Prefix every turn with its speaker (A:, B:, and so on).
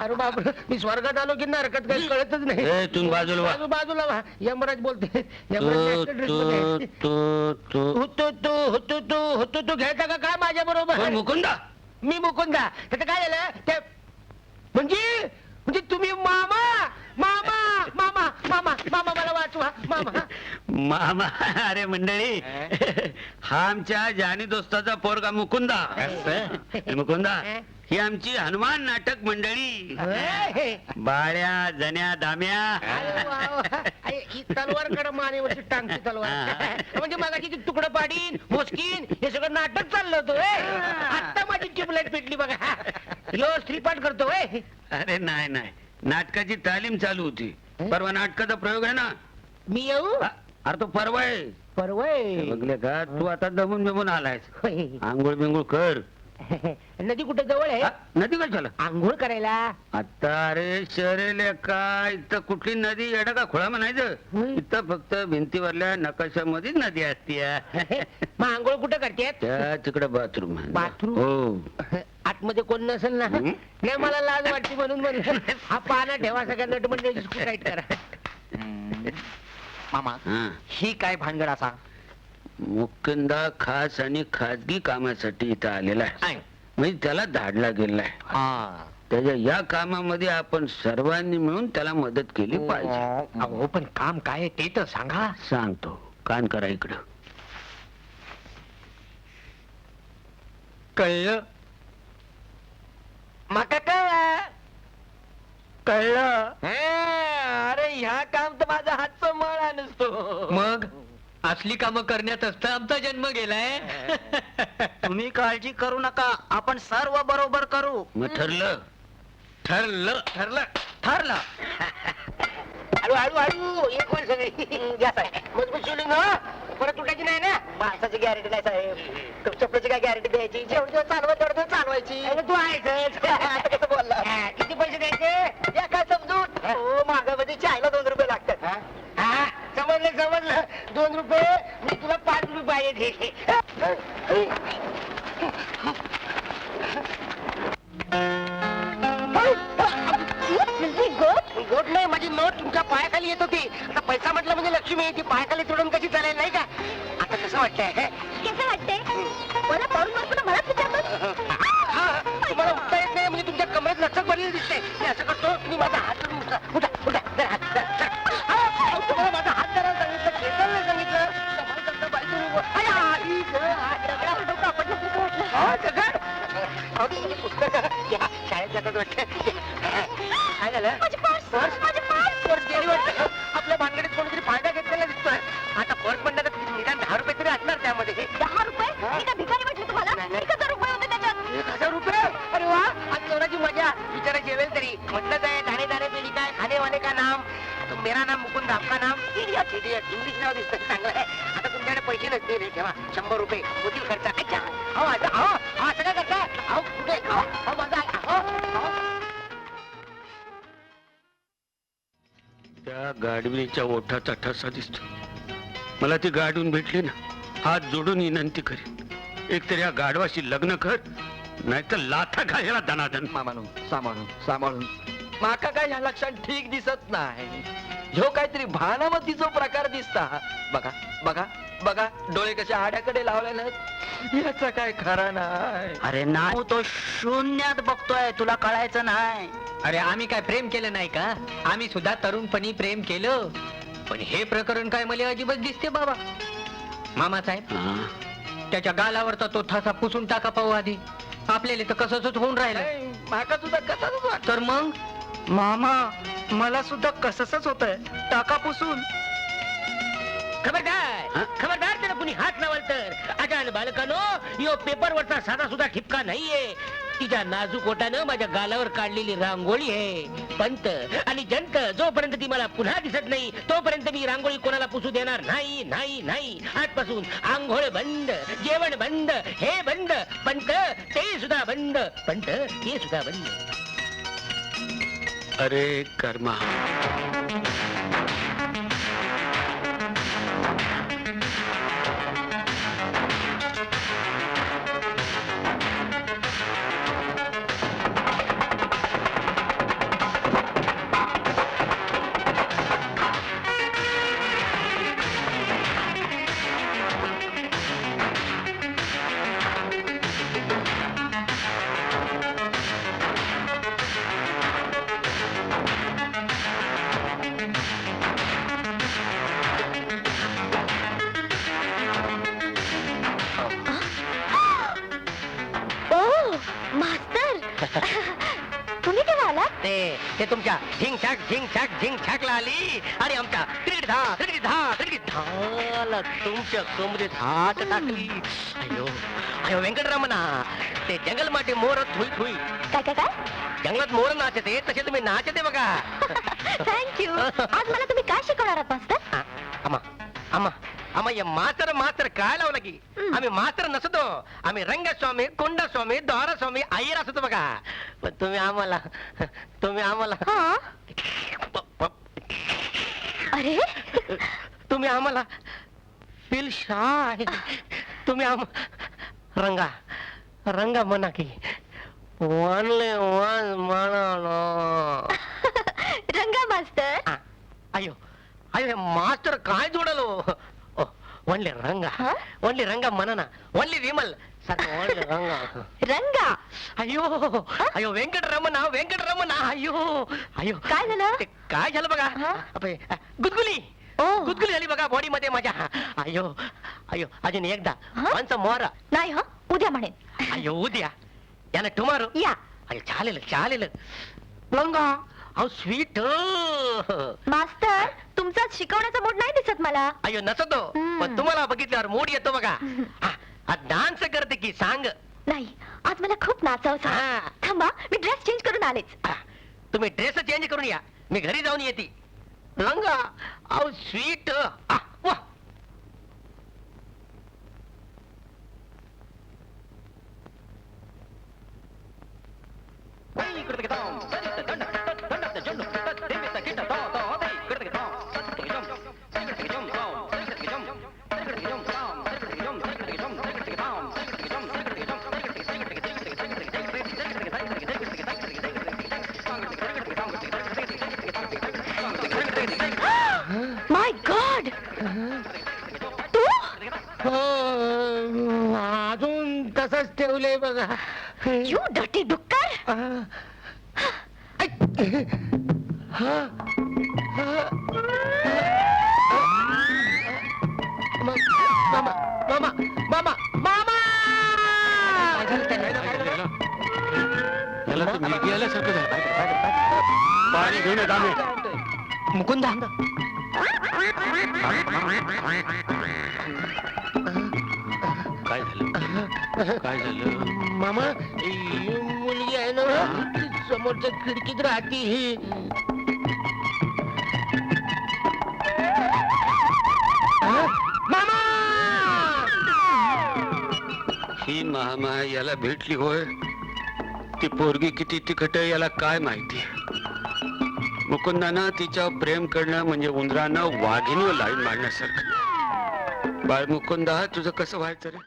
A: अरे बाप, मी स्वर्गात आलो की नरकात काही कळतच नाही.
B: ए, तू बाजूला वा.
A: बाजूला वा. यमराज बोलते.
B: तू
A: यमराज
B: तू तू तू
A: तू घ्यायचा का काय माझ्या बरोबर?
B: कोण, मुकुंदा?
A: मी मुकुंदा. त्याचं काय झालं ते? म्हणजे तुम्ही मामा मामा मामा मामा मामा मला वाचवा मामा.
B: मामा? अरे मंडळी, हा आमच्या जानी दोस्ताचा पोरगा मुकुंदा. मुकुंदा ही आमची हनुमान नाटक मंडळी. बाळ्या, जन्या, दाम्या.
A: अरे वा वा. ही तलवार कडे मानेवरची टांगती तलवार. म्हणजे मगाची ती तुकडं पाडीन मोस्कीन हे सगळं नाटक चाललं होतं. आता माझी ट्यूबलाईट पेटली बघा. लो स्त्रीपाठ करतो.
B: अरे नाही नाही, नाटकाची तालीम चालू होती. परवा नाटकाचा प्रयोग आहे ना.
A: मी येऊ?
B: अरे तो परवा आहे.
A: परवय
B: बघले का, तू आता दमून बिमून आलायस. आंघोळ बिंघोळ कर.
A: नदी कुठे जवळ आहे?
B: नदी कशाला
A: आंघोळ करायला?
B: आता अरे शहरेले का, इथं कुठली नदी येडा का खोळा म्हणायचं. इथं फक्त भिंतीवरल्या नकाशामध्ये नदी असते.
A: मग आंघोळ कुठे करते?
B: त्या तिकडे बाथरूम.
A: बाथरूम?
B: हो.
A: आतमध्ये कोण नसेल ना? नाही, मला लाज वाटते म्हणून म्हणलं हा पाना ठेवा, सगळ्या नटमंडळी टाईट करा.
C: मामा,
B: हा.
C: ही काय भानगड असा?
B: मुकुंदा खास आणि खाजगी कामासाठी इथं आलेला आहे. म्हणजे त्याला धाडला गेलाय. त्याच्या या कामामध्ये आपण सर्वांनी मिळून त्याला मदत केली पाहिजे.
C: अहो पण काम काय आहे ते तर सांगा.
B: सांगतो, कान करा इकडं.
C: कळलं?
A: माका काय
C: कळलं?
A: अरे ह्या काम तर माझा हातचा मळा नसतो.
C: मग असली कामं करण्यातच तर आमचा जन्म गेलाय.
D: तुम्ही काळजी करू नका, आपण सर्व बरोबर करू.
B: मग ठरलं?
C: ठरलं ठरलं ठरलं.
A: हळू हळू हळू एक वर सगळी घ्या साहेब. मजबूत शिवलिंग हा, परत तुटायची नाही ना.
D: माणसाची गॅरंटी नाही साहेब, चपलाची काय गॅरंटी द्यायची? जेवढं दिवस चालवा तेवढं दिवस चालवायची.
A: तू आहेस.
D: आता कसं बोलला?
A: किती पैसे द्यायचे?
D: या काय समजून? हो, मागामध्ये चायला 2 रुपये लागतात.
A: हा, समजलं 2 रुपये. मी तुला 5 रुपये पाहिजे. गोट नाही, माझी नोट तुमच्या पायाखाली येत होती. आता पैसा म्हटलं म्हणजे लक्ष्मी, ती पायाखाली सोडून कशी चालेल नाही का? आता कसं वाटतंय?
E: कसं वाटतंय? मला पाहून मग मलाच विचारलं.
A: तुम्हाला उठता येत नाही म्हणजे तुमच्या कमरेत लचक भरलेली दिसते. मी असं करतो, तुम्ही माझा हात धरून उठा. उठा उठा, धरा हात, धरा. तुम्हाला माझा हात धरायला सांगितलं, खेचायला नाही सांगितलं. कमाल करता बाई तुम्ही. आई गं,
E: दगडावर डोकं आपटलं खूप वाटलं.
A: दगड? अहो, तुमची पुस्तकं घ्या, शाळेत जातात वाटतं. काय झालं?
E: माझी पर्स, माझी पर्स.
A: पर्स गेली वाटतं. आपल्या भानगडीत कोणीतरी फायदा घेतलेला दिसतोय. आता पर्स म्हणलं तर निदान 10 रुपये तरी असणार त्यामध्ये.
E: 10 रुपये? मी काय भिकारी म्हटलं तुम्हाला?
A: नाही, नाही.
E: 1000 रुपये होते त्याच्यात.
A: 1000 रुपये? अरे वा, आज चोराची मजा. बिचारा जेवेल तरी. म्हटलं काय, दाणे दाणे पेली काय, खाने वाले का नाम. तो मेरा नाम मुकुंद, आपका नाम इडियट. इडियट इंग्लिश नाव दिसतं चांगलं आहे. आता तुमच्याकडे पैसे नसतील रे, ठेवा 100 रुपये होतील खर्च. अच्छा, अहो असं काय करता? अहो कुठे? अहो माझा अहो.
B: त्या गाडवीच्या ओठाचा ठसा दिसतो. मला ती गाडून भेटली ना, हात जोडून विनंती करीन, एक तर या गाडवाशी लग्न कर, नाहीतर लाथा घालायला दनादन.
C: मामानू सांभाळून माका काय ह्या लक्षात ठीक दिसत नाही. ह्यो काहीतरी भानामतीचा प्रकार दिसता. बघा बघा बघा, डोळे कशा आड्याकडे लावले नाहीत. याचा काय खरा नाही.
D: अरे नाही, तो शून्यात बघतोय, तुला कळायचं नाही.
C: अरे आम्ही काय प्रेम केलं नाही का? आम्ही सुद्धा तरुणपणी प्रेम केलं. पण हे प्रकरण काय मला अजिबात दिसते बाबा. मामा साहेब, त्याच्या गालावरचा तो ठसा पुसून टाका पाहू आधी. आपल्याला तर कसंच होऊन राहिलं. माका सुद्धा कसंच. तर मग
D: मामा, मला सुद्धा कसंच होतंय, टाका पुसून.
A: खबरदार त्याला कुणी हात लावाल तर. अजान बालकानो, यो पेपरवरचा साधा सुद्धा ठिपका नाहीये. तिच्या नाजूक ओठानं माझ्या गालावर काढलेली रांगोळी आहे. पंत आणि जंत, जोपर्यंत ती मला पुन्हा दिसत नाही तोपर्यंत मी रांगोळी कोणाला पुसू देणार नाही नाही नाही. आजपासून आंघोळ बंद, जेवण बंद, हे बंद. पंत ते सुद्धा बंद. पंत ते सुद्धा बंद.
B: अरे कर्मा,
A: 5
C: ते तुमच्या झिंग छाकला आली आणि आमच्या तिकीट धाला तुमच्या कमरेत हात टाकली. अयो अयो व्यंकटरमणा, ते जंगल माटे मोर थुई थुई.
E: काय काय काय
C: जंगलात मोर नाचते तसे तुम्ही नाचते बघा.
E: थँक्यू. आज मला तुम्ही काय शिकवणार आहात मास्तर?
C: आम्हा आम्हा आम्हा या मास्तर काय लावलं की आम्ही मास्तर नसतो. आम्ही रंगस्वामी, कुंडस्वामी, द्वारस्वामी, अय्यर असतो बघा. पण तुम्ही आम्हाला
E: हा अरे
C: तुम्ही आम्हाला फील शाय. तुम्ही रंगा म्हणा की वनले वन म्हणा.
E: रंगा मास्तर.
C: अयो अयो मास्टर काय जोडलो. ओनली रंगा म्हणा ना. ओनली विमल ओनली रंगा.
E: रंगा.
C: अयो अयो व्यंकटरमणा अयो अयो
E: काय झालं?
C: ते काय झालं बघा. अबे, गुदगुली गुदगुली झाली बघा बॉडी मध्ये माझ्या. अयो अयो अजून एकदा वंच मोर.
E: नाही हा उद्या म्हणेन.
C: अयो उद्या याला टुमारो.
E: या
C: अयो चालेल लंगा. अहो स्वीट.
E: मास्तर तुमचा शिकवण्याचा मूड नाही दिसत मला.
C: अयो नसतो पण तुम्हाला बघितल्यावर मूड येतो बघा. डान्स करते की सांग.
E: नाही आज मला खूप नाचावं.
C: हा.
E: थांबा मी ड्रेस चेंज करून आलेच.
C: तुम्ही ड्रेस चेंज करून या, मी घरी जाऊन येते. लंगा अहो स्वीट. वा
E: माय गॉड. तू
A: अजून तसंच ठेवलंय बघा.
E: यू डटी डुक्कर.
B: पाणी घेऊन येत आम्ही.
C: मुकुंदा
B: काय झालं
A: मामा ही मुलगी आहे ना ती समोरच्या खिडकीत राहते ही. मामा
B: ही महामाया याला भेटली होय. ती पोरगी किती तिखट आहे याला काय माहिती. मुकुंदानं तिच्यावर प्रेम करणं म्हणजे उंदरानं वाघिणीवर लाईन मारण्यासारखं. बाळ मुकुंदा तुझं कसं व्हायचं रे.